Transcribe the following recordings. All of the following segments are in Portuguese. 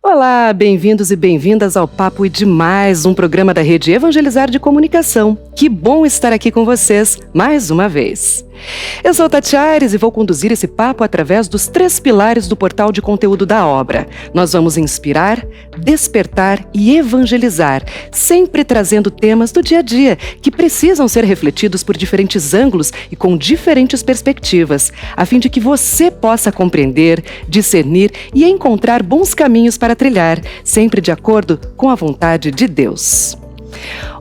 Olá, bem-vindos e bem-vindas ao Papo e Demais, um programa da Rede Evangelizar de Comunicação. Que bom estar aqui com vocês mais uma vez. Eu sou Tati Aires e vou conduzir esse papo através dos 3 pilares do portal de conteúdo da obra. Nós vamos inspirar, despertar e evangelizar, sempre trazendo temas do dia a dia que precisam ser refletidos por diferentes ângulos e com diferentes perspectivas, a fim de que você possa compreender, discernir e encontrar bons caminhos para trilhar, sempre de acordo com a vontade de Deus.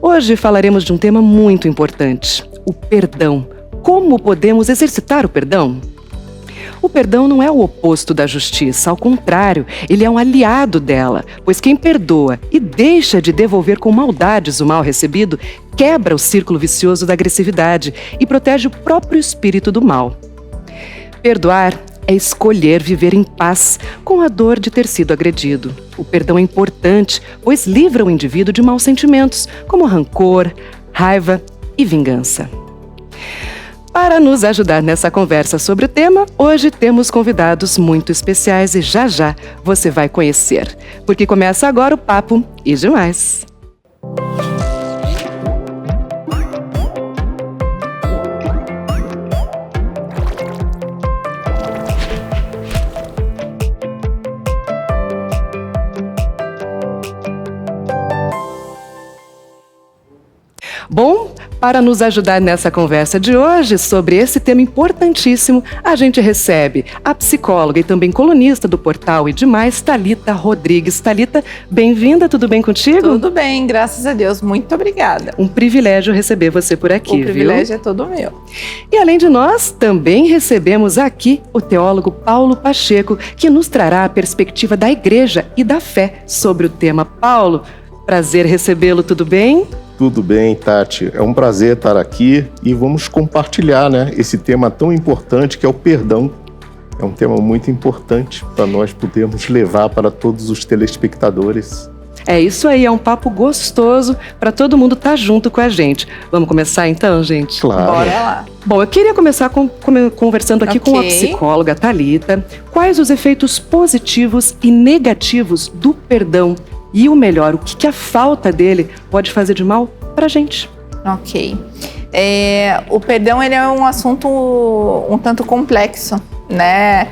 Hoje falaremos de um tema muito importante: o perdão. Como podemos exercitar o perdão? O perdão não é o oposto da justiça, ao contrário, ele é um aliado dela, pois quem perdoa e deixa de devolver com maldades o mal recebido, quebra o círculo vicioso da agressividade e protege o próprio espírito do mal. Perdoar é escolher viver em paz com a dor de ter sido agredido. O perdão é importante, pois livra o indivíduo de maus sentimentos, como rancor, raiva e vingança. Para nos ajudar nessa conversa sobre o tema, hoje temos convidados muito especiais e já já você vai conhecer, porque começa agora o Papo e Demais. Bom, para nos ajudar nessa conversa de hoje sobre esse tema importantíssimo, a gente recebe a psicóloga e também colunista do portal e demais, Thalita Rodrigues. Thalita, bem-vinda, tudo bem contigo? Tudo bem, graças a Deus, muito obrigada. Um privilégio receber você por aqui, viu? O privilégio é todo meu. E além de nós, também recebemos aqui o teólogo Paulo Pacheco, que nos trará a perspectiva da igreja e da fé sobre o tema. Paulo, prazer recebê-lo, tudo bem? Tudo bem, Tati. É um prazer estar aqui e vamos compartilhar, esse tema tão importante que é o perdão. É um tema muito importante para nós podermos levar para todos os telespectadores. É isso aí, é um papo gostoso para todo mundo estar junto com a gente. Vamos começar então, gente? Claro. Bora lá. Bom, eu queria começar conversando aqui com a psicóloga Thalita. Quais os efeitos positivos e negativos do perdão? E o melhor, o que a falta dele pode fazer de mal pra gente? Ok. O perdão, ele é um assunto um tanto complexo, né?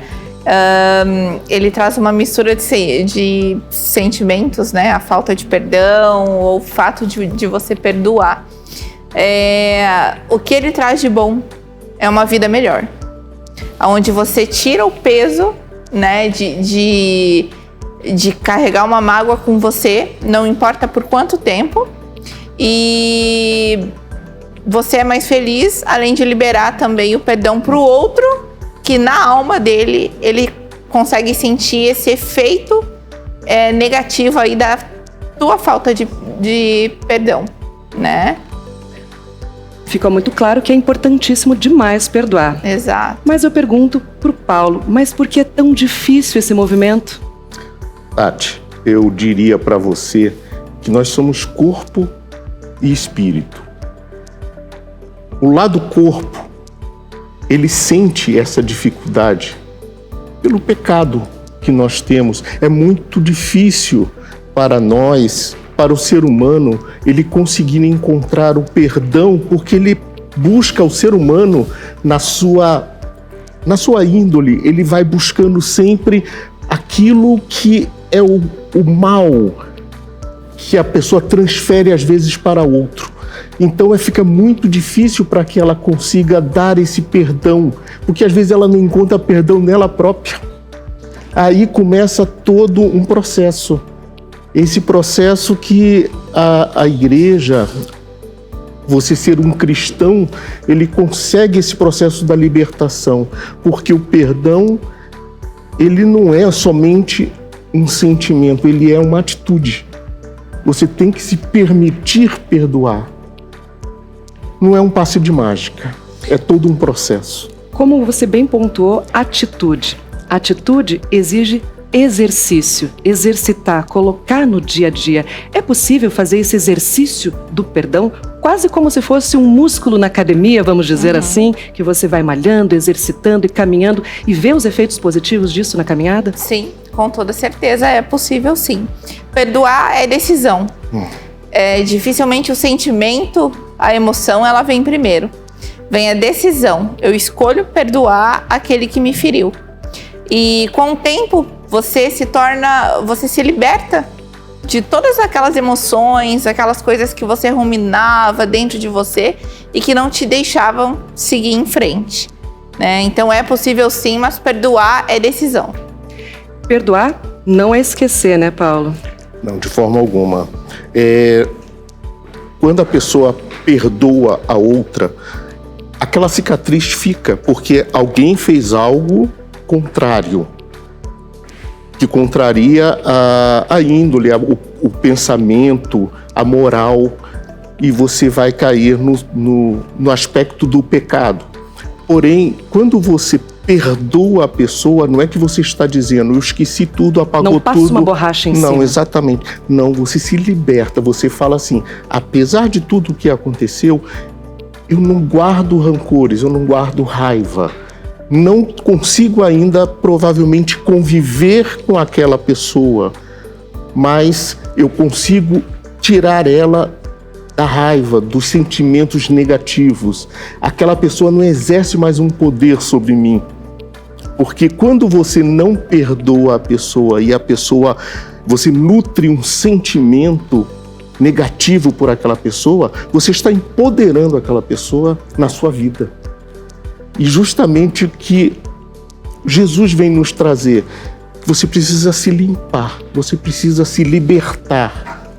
Ele traz uma mistura de sentimentos, né? A falta de perdão ou o fato de você perdoar. O que ele traz de bom é uma vida melhor, onde você tira o peso, né? De carregar uma mágoa com você, não importa por quanto tempo, e você é mais feliz, além de liberar também o perdão para o outro, que na alma dele, ele consegue sentir esse efeito negativo aí da tua falta de perdão, né? Fica muito claro que é importantíssimo demais perdoar. Exato. Mas eu pergunto pro Paulo, mas por que é tão difícil esse movimento? Tati, eu diria para você que nós somos corpo e espírito. O lado corpo, ele sente essa dificuldade pelo pecado que nós temos. É muito difícil para nós, para o ser humano, ele conseguir encontrar o perdão, porque ele busca o ser humano na sua índole, ele vai buscando sempre aquilo que é o mal que a pessoa transfere às vezes para outro. Então fica muito difícil para que ela consiga dar esse perdão, porque às vezes ela não encontra perdão nela própria. Aí começa todo um processo. Esse processo que a igreja, você ser um cristão, ele consegue esse processo da libertação, porque o perdão, ele não é somente um sentimento, ele é uma atitude. Você tem que se permitir perdoar. Não é um passe de mágica, é todo um processo. Como você bem pontuou, atitude. Atitude exige exercício, exercitar, colocar no dia a dia. É possível fazer esse exercício do perdão quase como se fosse um músculo na academia, vamos dizer assim, que você vai malhando, exercitando e caminhando e vê os efeitos positivos disso na caminhada? Sim, com toda certeza é possível, sim. Perdoar é decisão. Dificilmente o sentimento, a emoção, ela vem primeiro. Vem a decisão. Eu escolho perdoar aquele que me feriu. E com o tempo, você se liberta de todas aquelas emoções, aquelas coisas que você ruminava dentro de você e que não te deixavam seguir em frente, né? Então é possível sim, mas perdoar é decisão. Perdoar não é esquecer, né, Paulo? Não, de forma alguma. Quando a pessoa perdoa a outra, aquela cicatriz fica porque alguém fez algo contrário, que contraria a índole, o pensamento, a moral, e você vai cair no aspecto do pecado. Porém, quando você perdoa a pessoa, não é que você está dizendo, eu esqueci tudo, apagou tudo. Não passa uma borracha em cima. Não, exatamente. Não, você se liberta, você fala assim, apesar de tudo o que aconteceu, eu não guardo rancores, eu não guardo raiva. Não consigo ainda, provavelmente, conviver com aquela pessoa, mas eu consigo tirar ela da raiva, dos sentimentos negativos. Aquela pessoa não exerce mais um poder sobre mim. Porque quando você não perdoa a pessoa e você nutre um sentimento negativo por aquela pessoa, você está empoderando aquela pessoa na sua vida. E justamente o que Jesus vem nos trazer, você precisa se limpar, você precisa se libertar,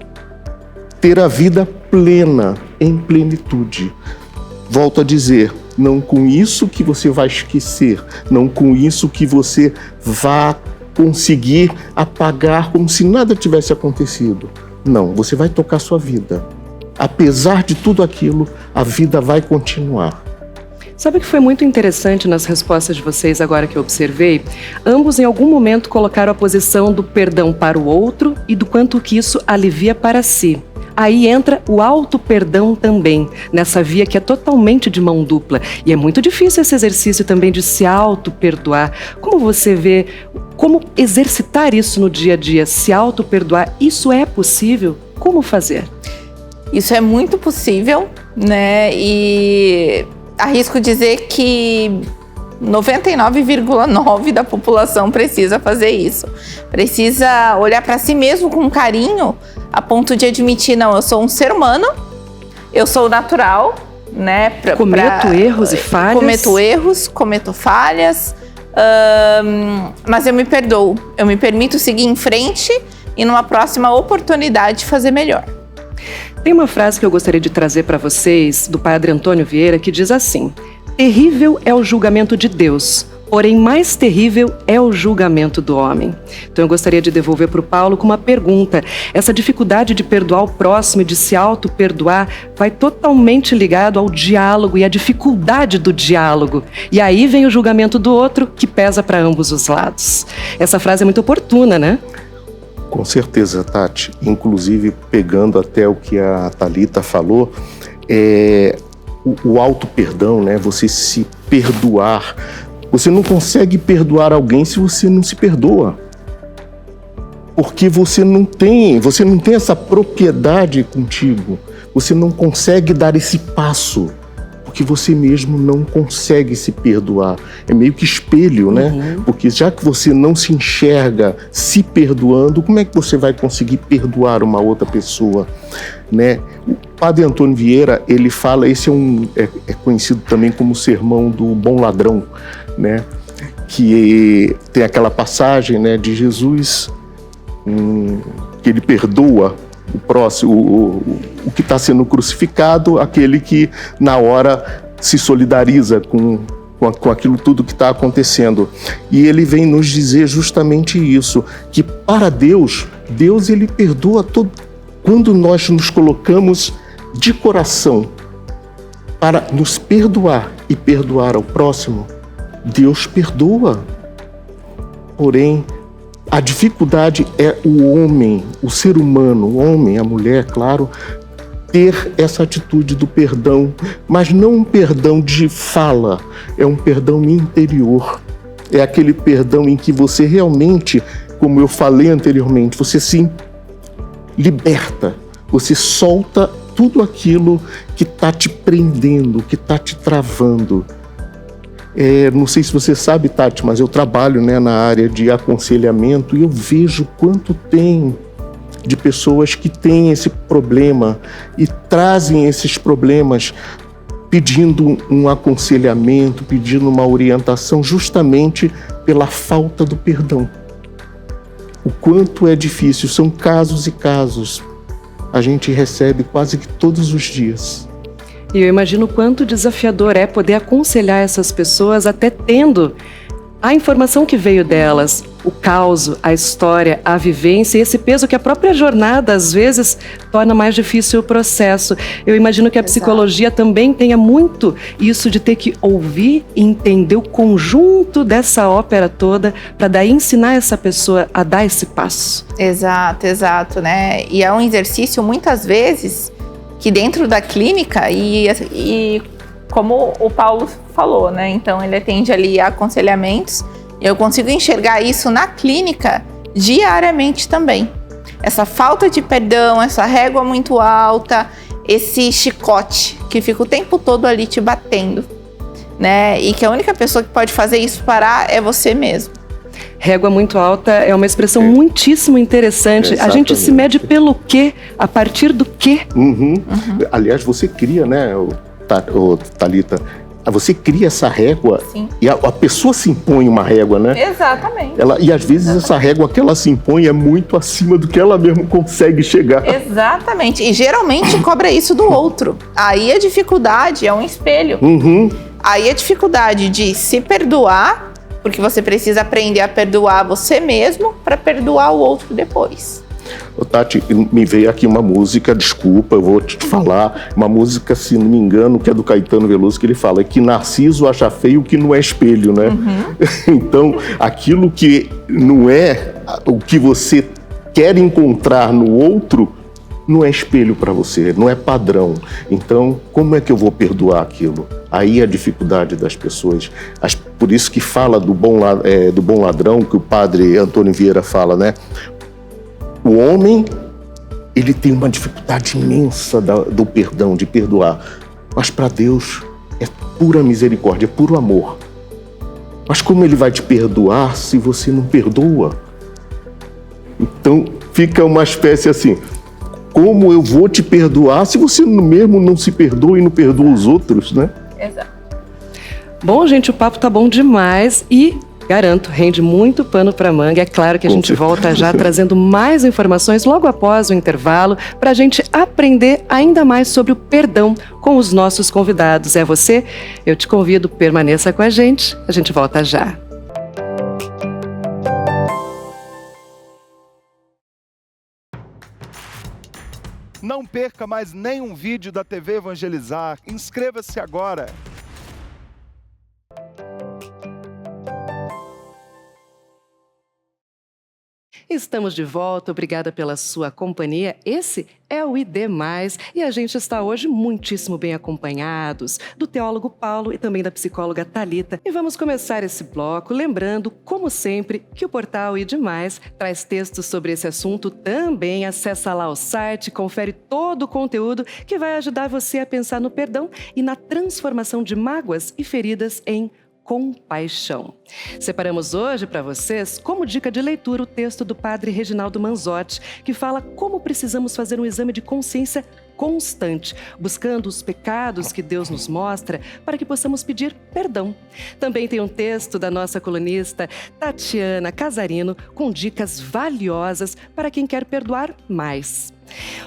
ter a vida plena, em plenitude. Volto a dizer, não com isso que você vai esquecer, não com isso que você vai conseguir apagar como se nada tivesse acontecido. Não, você vai tocar sua vida. Apesar de tudo aquilo, a vida vai continuar. Sabe o que foi muito interessante nas respostas de vocês agora que eu observei? Ambos em algum momento colocaram a posição do perdão para o outro e do quanto que isso alivia para si. Aí entra o auto-perdão também, nessa via que é totalmente de mão dupla. E é muito difícil esse exercício também de se auto-perdoar. Como você vê, como exercitar isso no dia a dia, se auto-perdoar, isso é possível? Como fazer? Isso é muito possível, né? E arrisco dizer que 99,9% da população precisa fazer isso. Precisa olhar para si mesmo com carinho, a ponto de admitir, não, eu sou um ser humano, eu sou natural, né? Cometo erros e falhas. Cometo falhas, mas eu me perdoo. Eu me permito seguir em frente e numa próxima oportunidade fazer melhor. Tem uma frase que eu gostaria de trazer para vocês, do padre Antônio Vieira, que diz assim: terrível é o julgamento de Deus, porém mais terrível é o julgamento do homem. Então eu gostaria de devolver para o Paulo com uma pergunta. Essa dificuldade de perdoar o próximo e de se auto-perdoar vai totalmente ligado ao diálogo e à dificuldade do diálogo. E aí vem o julgamento do outro, que pesa para ambos os lados. Essa frase é muito oportuna, né? Com certeza, Tati. Inclusive, pegando até o que a Thalita falou, o auto-perdão, né? Você se perdoar. Você não consegue perdoar alguém se você não se perdoa. Porque você não tem essa propriedade contigo. Você não consegue dar esse passo. Porque você mesmo não consegue se perdoar. É meio que espelho, né? Porque já que você não se enxerga se perdoando, como é que você vai conseguir perdoar uma outra pessoa, né? O padre Antônio Vieira, ele fala, esse é conhecido também como o sermão do bom ladrão, né? Que tem aquela passagem, né, de Jesus, que ele perdoa o próximo, o que está sendo crucificado, aquele que na hora se solidariza com aquilo tudo que está acontecendo. E ele vem nos dizer justamente isso, que para Deus ele perdoa todo. Quando nós nos colocamos de coração para nos perdoar e perdoar ao próximo, Deus perdoa. Porém, A dificuldade é o homem, o ser humano, o homem, a mulher, claro, ter essa atitude do perdão, mas não um perdão de fala, é um perdão interior. É aquele perdão em que você realmente, como eu falei anteriormente, você se liberta, você solta tudo aquilo que está te prendendo, que está te travando. Não sei se você sabe, Tati, mas eu trabalho, na área de aconselhamento e eu vejo quanto tem de pessoas que têm esse problema e trazem esses problemas pedindo um aconselhamento, pedindo uma orientação justamente pela falta do perdão. O quanto é difícil, são casos e casos. A gente recebe quase que todos os dias. E eu imagino o quanto desafiador é poder aconselhar essas pessoas até tendo a informação que veio delas, o caos, a história, a vivência e esse peso que a própria jornada, às vezes, torna mais difícil o processo. Eu imagino que a psicologia também tenha muito isso de ter que ouvir e entender o conjunto dessa ópera toda para daí ensinar essa pessoa a dar esse passo. Exato, né? E é um exercício, muitas vezes, que dentro da clínica, e como o Paulo falou, né? Então, ele atende ali a aconselhamentos. Eu consigo enxergar isso na clínica diariamente também. Essa falta de perdão, essa régua muito alta, esse chicote que fica o tempo todo ali te batendo, né? E que a única pessoa que pode fazer isso parar é você mesmo. Régua muito alta é uma expressão muitíssimo interessante. Exatamente. A gente se mede pelo quê? A partir do quê? Aliás, você cria, Thalita, você cria essa régua. Sim. E a pessoa se impõe uma régua, né? Exatamente. E às vezes essa régua que ela se impõe é muito acima do que ela mesmo consegue chegar. Exatamente. E geralmente cobra isso do outro. Aí a dificuldade é um espelho. Aí a dificuldade de se perdoar, porque você precisa aprender a perdoar você mesmo para perdoar o outro depois. Tati, me veio aqui uma música, desculpa, eu vou te falar, uma música, se não me engano, que é do Caetano Veloso, que ele fala que Narciso acha feio o que não é espelho, né? Então, aquilo que não é o que você quer encontrar no outro, não é espelho para você, não é padrão. Então, como é que eu vou perdoar aquilo? Aí a dificuldade das pessoas. Por isso que fala do bom ladrão, que o padre Antônio Vieira fala, né? O homem, ele tem uma dificuldade imensa do perdão, de perdoar. Mas para Deus é pura misericórdia, é puro amor. Mas como ele vai te perdoar se você não perdoa? Então fica uma espécie assim, como eu vou te perdoar se você mesmo não se perdoa e não perdoa os outros, né? Exato. Bom, gente, o papo tá bom demais e garanto, rende muito pano para manga. É claro que a gente volta já trazendo mais informações logo após o intervalo para a gente aprender ainda mais sobre o perdão com os nossos convidados. É você? Eu te convido, permaneça com a gente volta já. Não perca mais nenhum vídeo da TV Evangelizar. Inscreva-se agora. Estamos de volta, obrigada pela sua companhia. Esse é o ID+, e a gente está hoje muitíssimo bem acompanhados do teólogo Paulo e também da psicóloga Thalita. E vamos começar esse bloco lembrando, como sempre, que o portal ID+, traz textos sobre esse assunto também. Acessa lá o site, confere todo o conteúdo que vai ajudar você a pensar no perdão e na transformação de mágoas e feridas em compaixão. Separamos hoje para vocês, como dica de leitura, o texto do padre Reginaldo Manzotti, que fala como precisamos fazer um exame de consciência constante, buscando os pecados que Deus nos mostra para que possamos pedir perdão. Também tem um texto da nossa colunista Tatiana Casarino com dicas valiosas para quem quer perdoar mais.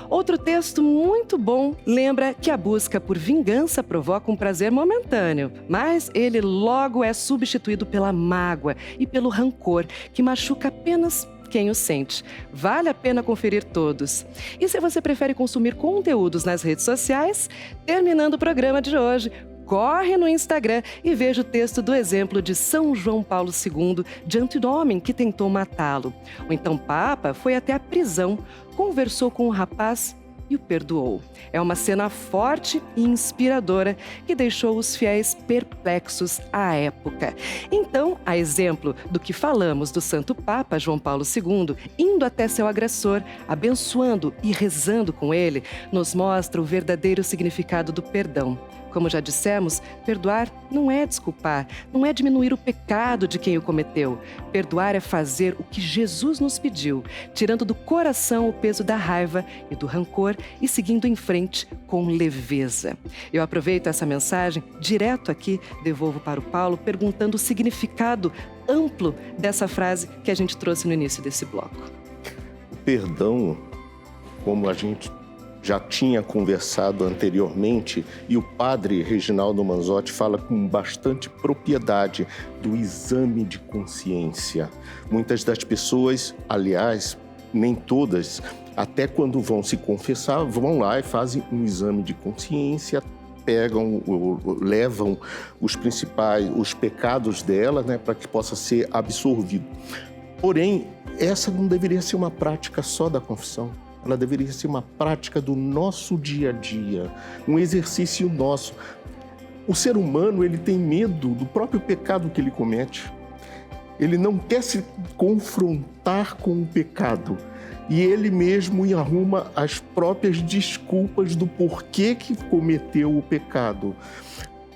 Outro texto muito bom lembra que a busca por vingança provoca um prazer momentâneo, mas ele logo é substituído pela mágoa e pelo rancor, que machuca apenas quem o sente. Vale a pena conferir todos. E se você prefere consumir conteúdos nas redes sociais, terminando o programa de hoje, corre no Instagram e veja o texto do exemplo de São João Paulo II diante do homem que tentou matá-lo. O então Papa foi até a prisão, conversou com o rapaz e o perdoou. É uma cena forte e inspiradora que deixou os fiéis perplexos à época. Então, a exemplo do que falamos do Santo Papa João Paulo II, indo até seu agressor, abençoando e rezando com ele, nos mostra o verdadeiro significado do perdão. Como já dissemos, perdoar não é desculpar, não é diminuir o pecado de quem o cometeu. Perdoar é fazer o que Jesus nos pediu, tirando do coração o peso da raiva e do rancor e seguindo em frente com leveza. Eu aproveito essa mensagem, direto aqui, devolvo para o Paulo, perguntando o significado amplo dessa frase que a gente trouxe no início desse bloco. O perdão, como a gente já tinha conversado anteriormente, e o padre Reginaldo Manzotti fala com bastante propriedade do exame de consciência. Muitas das pessoas, aliás, nem todas, até quando vão se confessar, vão lá e fazem um exame de consciência, levam os pecados dela, né, para que possa ser absolvido. Porém, essa não deveria ser uma prática só da confissão. Ela deveria ser uma prática do nosso dia a dia, um exercício nosso. O ser humano, ele tem medo do próprio pecado que ele comete. Ele não quer se confrontar com o pecado. E ele mesmo arruma as próprias desculpas do porquê que cometeu o pecado.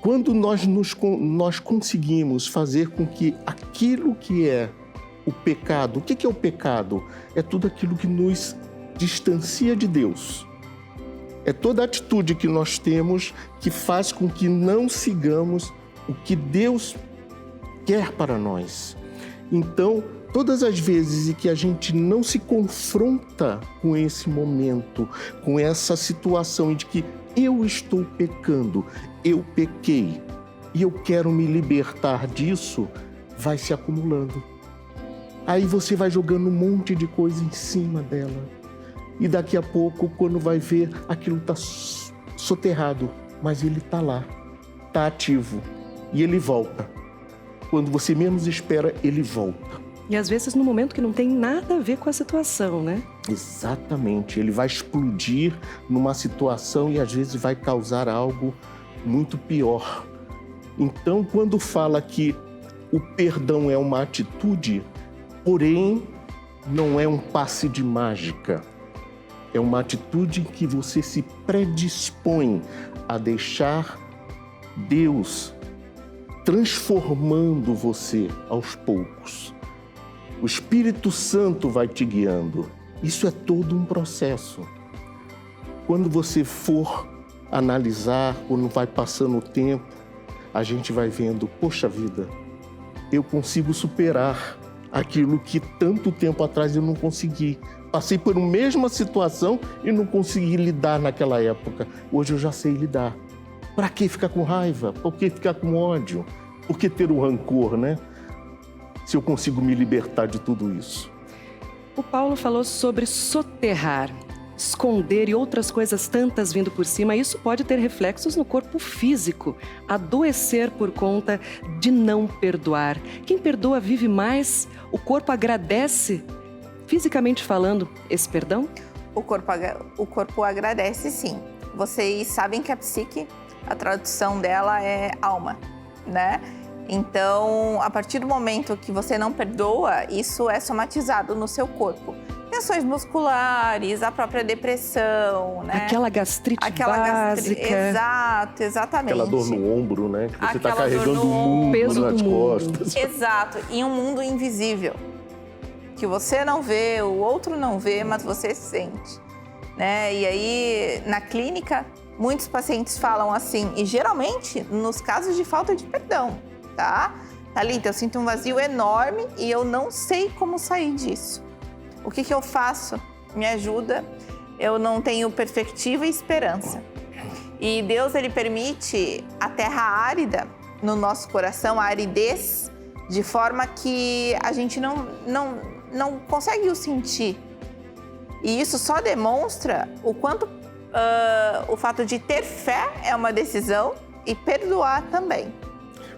Quando nós conseguimos fazer com que aquilo que é o pecado, o que é o pecado? É tudo aquilo que nos distancia de Deus. É toda a atitude que nós temos que faz com que não sigamos o que Deus quer para nós. Então, todas as vezes em que a gente não se confronta com esse momento, com essa situação de que eu estou pecando, eu pequei e eu quero me libertar disso, vai se acumulando. Aí você vai jogando um monte de coisa em cima dela. E daqui a pouco, quando vai ver, aquilo está soterrado, mas ele está lá, está ativo. E ele volta. Quando você menos espera, ele volta. E às vezes no momento que não tem nada a ver com a situação, né? Exatamente. Ele vai explodir numa situação e às vezes vai causar algo muito pior. Então, quando fala que o perdão é uma atitude, porém, não é um passe de mágica. É uma atitude em que você se predispõe a deixar Deus transformando você aos poucos. O Espírito Santo vai te guiando. Isso é todo um processo. Quando você for analisar, quando vai passando o tempo, a gente vai vendo, poxa vida, eu consigo superar aquilo que tanto tempo atrás eu não consegui. Passei por uma mesma situação e não consegui lidar naquela época. Hoje eu já sei lidar. Para que ficar com raiva? Por que ficar com ódio? Por que ter o rancor, né? Se eu consigo me libertar de tudo isso. O Paulo falou sobre soterrar, esconder e outras coisas tantas vindo por cima. Isso pode ter reflexos no corpo físico, adoecer por conta de não perdoar. Quem perdoa vive mais, o corpo agradece. Fisicamente falando, esse perdão? O corpo agradece, sim. Vocês sabem que a psique, a tradução dela é alma, né? Então, a partir do momento que você não perdoa, isso é somatizado no seu corpo. Tensões musculares, a própria depressão, né? Aquela gastrite básica. Exato, exatamente. Aquela dor no ombro, né? Que você está Aquela carregando dor no o mundo peso nas do mundo. costas. Exato, em um mundo invisível. Que você não vê, o outro não vê, mas você sente, né? E aí, na clínica, muitos pacientes falam assim, e geralmente nos casos de falta de perdão, tá? Thalita, eu sinto um vazio enorme e eu não sei como sair disso. O que eu faço? Me ajuda. Eu não tenho perspectiva e esperança. E Deus, ele permite a terra árida no nosso coração, a aridez, de forma que a gente não consegue o sentir. E isso só demonstra o quanto o fato de ter fé é uma decisão e perdoar também.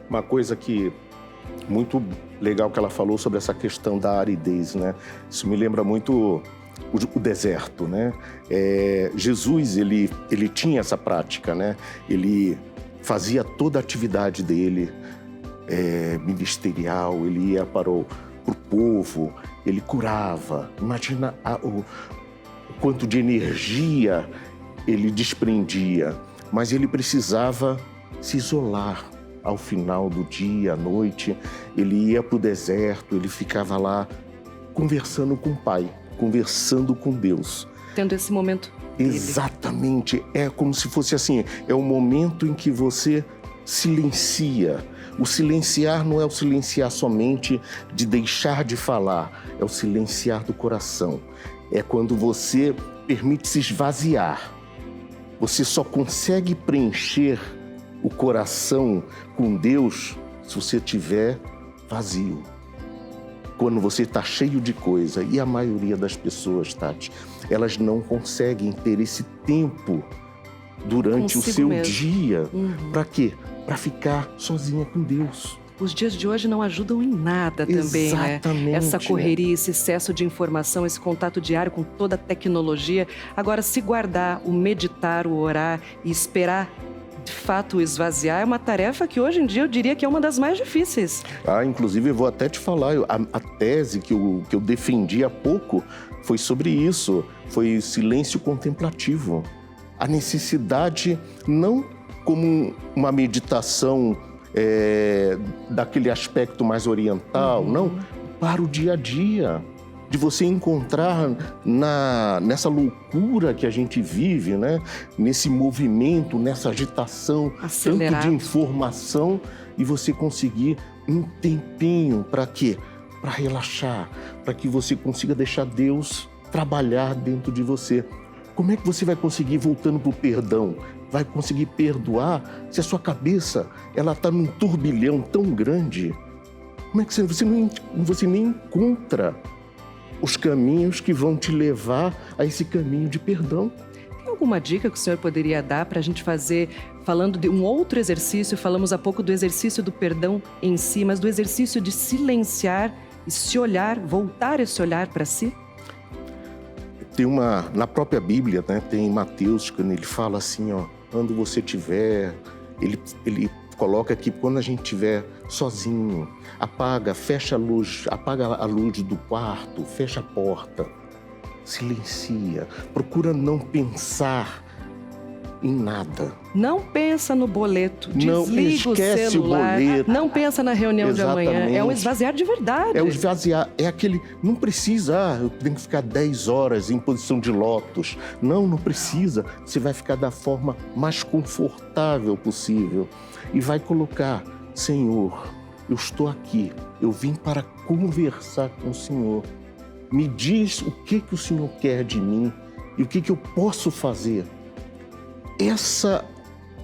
Uma coisa que muito legal que ela falou sobre essa questão da aridez, né? Isso me lembra muito o deserto, né? Jesus, ele tinha essa prática, né? Ele fazia toda a atividade dele ministerial, ele ia para o povo, ele curava. Imagina o quanto de energia ele desprendia, mas ele precisava se isolar. Ao final do dia, à noite, ele ia para o deserto, ele ficava lá conversando com o Pai, conversando com Deus. Tendo esse momento dele. Exatamente, é como se fosse assim, é o momento em que você silencia. O silenciar não é o silenciar somente de deixar de falar, é o silenciar do coração. É quando você permite se esvaziar. Você só consegue preencher o coração com Deus se você estiver vazio. Quando você está cheio de coisa, e a maioria das pessoas, Tati, elas não conseguem ter esse tempo durante Consigo o seu mesmo. dia. Para quê? Para ficar sozinha com Deus. Os dias de hoje não ajudam em nada também, Exatamente, né? Essa correria, esse excesso de informação, esse contato diário com toda a tecnologia. Agora, se guardar, o meditar, o orar e esperar de fato esvaziar é uma tarefa que hoje em dia eu diria que é uma das mais difíceis. Inclusive eu vou até te falar, a tese que eu defendi há pouco foi sobre isso, foi silêncio contemplativo. A necessidade, não como uma meditação daquele aspecto mais oriental, não, para o dia a dia. De você encontrar nessa loucura que a gente vive, né? Nesse movimento, nessa agitação, Acelerado. tanto de informação, e você conseguir um tempinho para quê? Para relaxar, para que você consiga deixar Deus trabalhar dentro de você. Como é que você vai conseguir, voltando para o perdão, vai conseguir perdoar se a sua cabeça está num turbilhão tão grande? Como é que você nem encontra os caminhos que vão te levar a esse caminho de perdão? Tem alguma dica que o senhor poderia dar para a gente fazer, falando de um outro exercício? Falamos há pouco do exercício do perdão em si, mas do exercício de silenciar e se olhar, voltar esse olhar para si? Tem na própria Bíblia, né, tem Mateus, quando ele fala assim, quando você tiver, ele coloca que quando a gente estiver sozinho, fecha a luz, apaga a luz do quarto, fecha a porta, silencia, procura não pensar em nada. Não pensa no boleto, Não desliga o esquece celular, o boleto. não pensa na reunião de amanhã. Exatamente. É um esvaziar de verdade. É o esvaziar, é aquele, não precisa, eu tenho que ficar 10 horas em posição de lótus. Não precisa. Você vai ficar da forma mais confortável possível e vai colocar, Senhor, eu estou aqui, eu vim para conversar com o Senhor. Me diz o que o Senhor quer de mim e o que eu posso fazer. Essa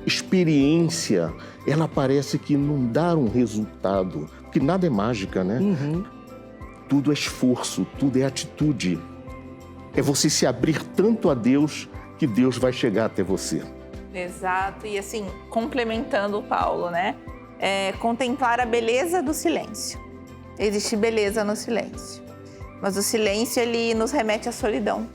experiência, ela parece que não dá um resultado, porque nada é mágica, né? Tudo é esforço, tudo é atitude. É você se abrir tanto a Deus que Deus vai chegar até você. Exato, e assim, complementando o Paulo, né? Contemplar a beleza do silêncio. Existe beleza no silêncio. Mas o silêncio, ele nos remete à solidão.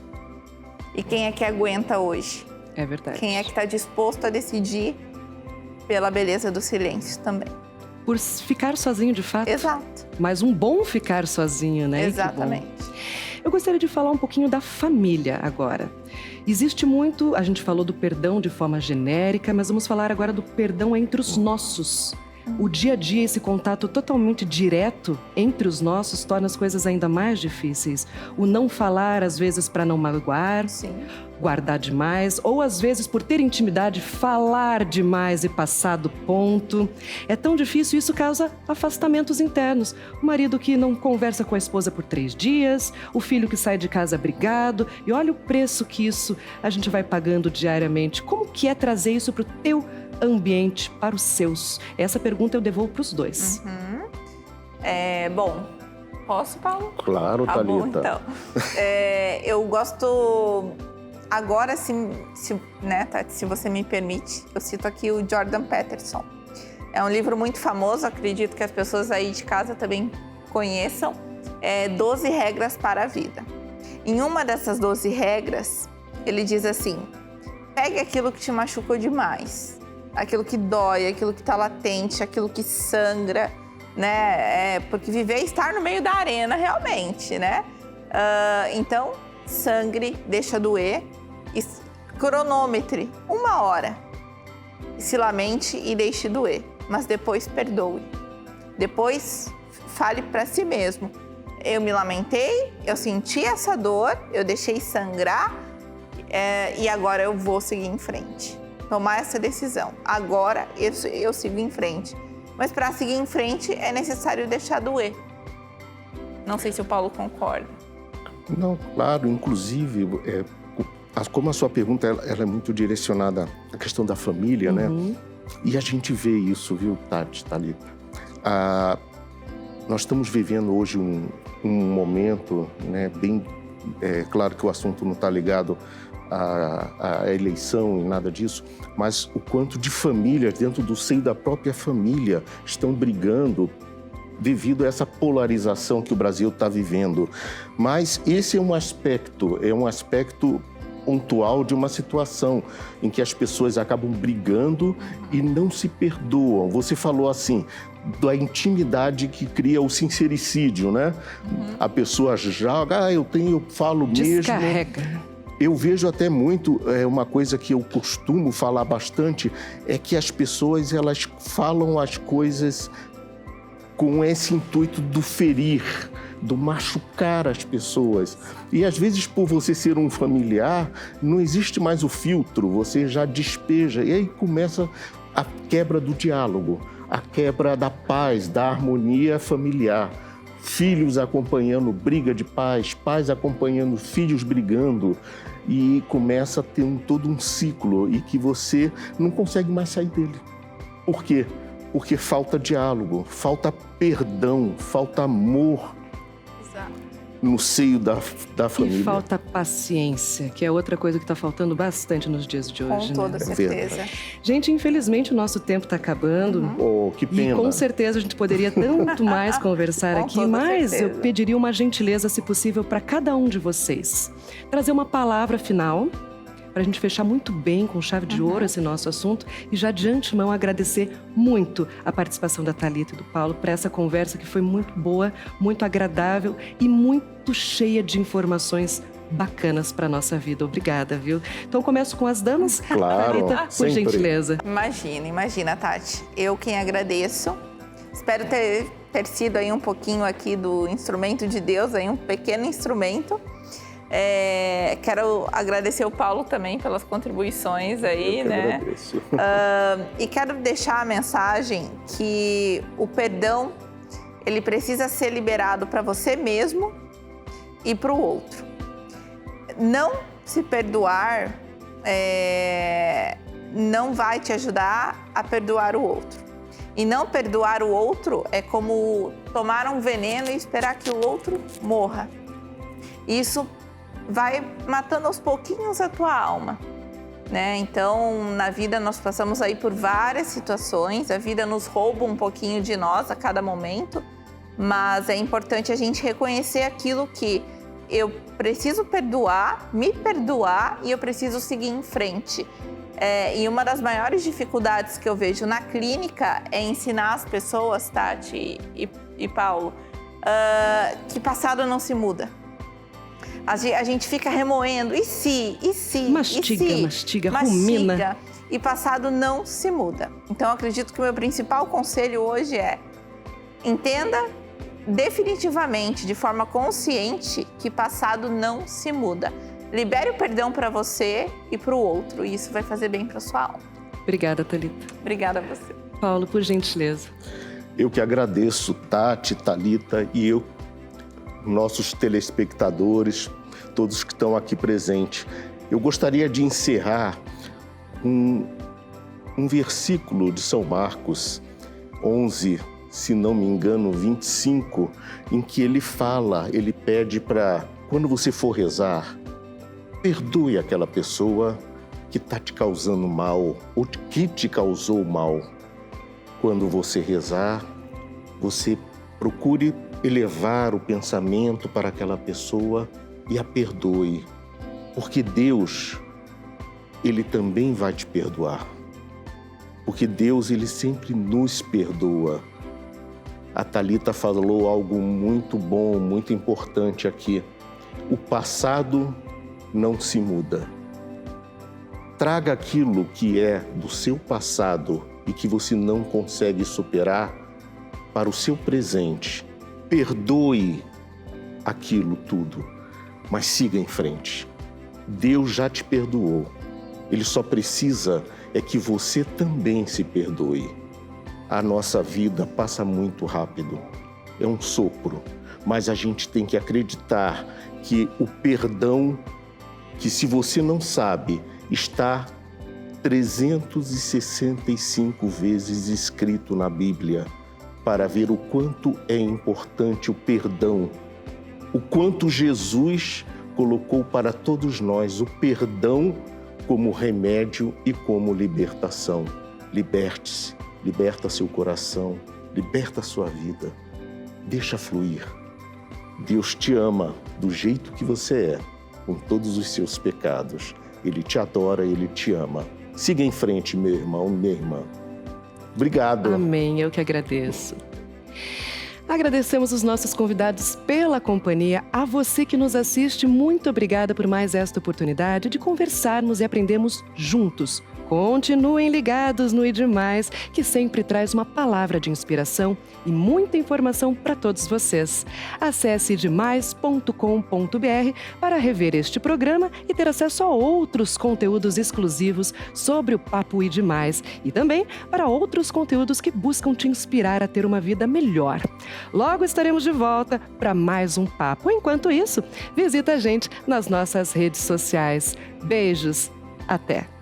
E quem é que aguenta hoje? É verdade. Quem é que está disposto a decidir pela beleza do silêncio também? Por ficar sozinho de fato. Exato. Mas um bom ficar sozinho, né? Exatamente. Que bom. Eu gostaria de falar um pouquinho da família agora. Existe muito, a gente falou do perdão de forma genérica, mas vamos falar agora do perdão entre os nossos. O dia a dia, esse contato totalmente direto entre os nossos torna as coisas ainda mais difíceis. O não falar, às vezes, para não magoar, Sim. guardar demais, ou às vezes, por ter intimidade, falar demais e passar do ponto. É tão difícil, isso causa afastamentos internos. O marido que não conversa com a esposa por 3 dias, o filho que sai de casa brigado, e olha o preço que isso a gente vai pagando diariamente. Como que é trazer isso para o teu ambiente, para os seus? Essa pergunta eu devolvo para os dois. Bom, posso, Paulo? Claro, Tá Thalita. bom, então. Eu gosto agora, né, Tati, se você me permite, eu cito aqui o Jordan Peterson. É um livro muito famoso, acredito que as pessoas aí de casa também conheçam. 12 regras para a vida. Em uma dessas 12 regras, ele diz assim: pegue aquilo que te machucou demais, aquilo que dói, aquilo que está latente, aquilo que sangra, né? Porque viver é estar no meio da arena realmente, né? Então, sangre, deixa doer, cronometre 1 hora, se lamente e deixe doer, mas depois perdoe. Depois fale para si mesmo: eu me lamentei, eu senti essa dor, eu deixei sangrar, e agora eu vou seguir em frente. Tomar essa decisão. Agora eu sigo em frente. Mas para seguir em frente é necessário deixar doer. Não sei se o Paulo concorda. Não, claro. Inclusive, como a sua pergunta ela é muito direcionada à questão da família, né? E a gente vê isso, viu, Tati, Thalita? Nós estamos vivendo hoje um momento, né, bem... claro que o assunto não está ligado à eleição e nada disso, mas o quanto de famílias dentro do seio da própria família estão brigando devido a essa polarização que o Brasil está vivendo. Mas esse é um aspecto pontual de uma situação em que as pessoas acabam brigando e não se perdoam. Você falou assim, da intimidade que cria o sincericídio, né? A pessoa joga, eu falo mesmo. Descarrega. Eu vejo até muito, uma coisa que eu costumo falar bastante, é que as pessoas, elas falam as coisas com esse intuito do ferir, do machucar as pessoas. E às vezes, por você ser um familiar, não existe mais o filtro, você já despeja. E aí começa a quebra do diálogo, a quebra da paz, da harmonia familiar. Filhos acompanhando briga de pais, pais acompanhando filhos brigando. E começa a ter todo um ciclo e que você não consegue mais sair dele. Por quê? Porque falta diálogo, falta perdão, falta amor. Exato. No seio da família. E falta paciência, que é outra coisa que está faltando bastante nos dias de hoje. Com toda certeza. Gente, infelizmente o nosso tempo está acabando. Oh, que pena. E com certeza a gente poderia tanto mais conversar Com aqui, toda mas certeza. eu pediria uma gentileza, se possível, para cada um de vocês. Trazer uma palavra final, para a gente fechar muito bem, com chave de ouro, esse nosso assunto. E já de antemão agradecer muito a participação da Thalita e do Paulo para essa conversa que foi muito boa, muito agradável e muito cheia de informações bacanas para a nossa vida. Obrigada, viu? Então começo com as damas. Claro, Thalita, por sempre. gentileza. Imagina, Tati. Eu quem agradeço. Espero ter sido aí um pouquinho aqui do instrumento de Deus, aí um pequeno instrumento. Quero agradecer o Paulo também pelas contribuições aí, né? Agradeço. E quero deixar a mensagem que o perdão, ele precisa ser liberado para você mesmo e para o outro. Não se perdoar não vai te ajudar a perdoar o outro. E não perdoar o outro é como tomar um veneno e esperar que o outro morra. Isso vai matando aos pouquinhos a tua alma, né? Então, na vida nós passamos aí por várias situações, a vida nos rouba um pouquinho de nós a cada momento, mas é importante a gente reconhecer aquilo que eu preciso perdoar, me perdoar e eu preciso seguir em frente. E uma das maiores dificuldades que eu vejo na clínica é ensinar as pessoas, Tati e Paulo, que passado não se muda. A gente fica remoendo, e se? Mastiga, rumina. E passado não se muda. Então, eu acredito que o meu principal conselho hoje é: entenda definitivamente, de forma consciente, que passado não se muda. Libere o perdão para você e para o outro, e isso vai fazer bem para sua alma. Obrigada, Thalita. Obrigada a você. Paulo, por gentileza. Eu que agradeço, Tati, Thalita e eu, nossos telespectadores, todos que estão aqui presentes. Eu gostaria de encerrar um versículo de São Marcos 11, se não me engano, 25, em que ele pede para, quando você for rezar, Perdoe aquela pessoa que está te causando mal ou que te causou mal. Quando você rezar, você procure elevar o pensamento para aquela pessoa e a perdoe, porque Deus, Ele também vai te perdoar. Porque Deus, Ele sempre nos perdoa. A Thalita falou algo muito bom, muito importante aqui. O passado não se muda. Traga aquilo que é do seu passado e que você não consegue superar para o seu presente. Perdoe aquilo tudo, mas siga em frente. Deus já te perdoou. Ele só precisa é que você também se perdoe. A nossa vida passa muito rápido. É um sopro, mas a gente tem que acreditar que o perdão, que se você não sabe, está 365 vezes escrito na Bíblia, para ver o quanto é importante o perdão, o quanto Jesus colocou para todos nós o perdão como remédio e como libertação. Liberte-se, liberta seu coração, liberta sua vida, deixa fluir. Deus te ama do jeito que você é, com todos os seus pecados. Ele te adora, Ele te ama. Siga em frente, meu irmão, minha irmã. Obrigado. Amém, eu que agradeço. Agradecemos os nossos convidados pela companhia. A você que nos assiste, muito obrigada por mais esta oportunidade de conversarmos e aprendermos juntos. Continuem ligados no IDMais, que sempre traz uma palavra de inspiração e muita informação para todos vocês. Acesse idmais.com.br para rever este programa e ter acesso a outros conteúdos exclusivos sobre o Papo IDMais e também para outros conteúdos que buscam te inspirar a ter uma vida melhor. Logo estaremos de volta para mais um papo. Enquanto isso, visita a gente nas nossas redes sociais. Beijos, até!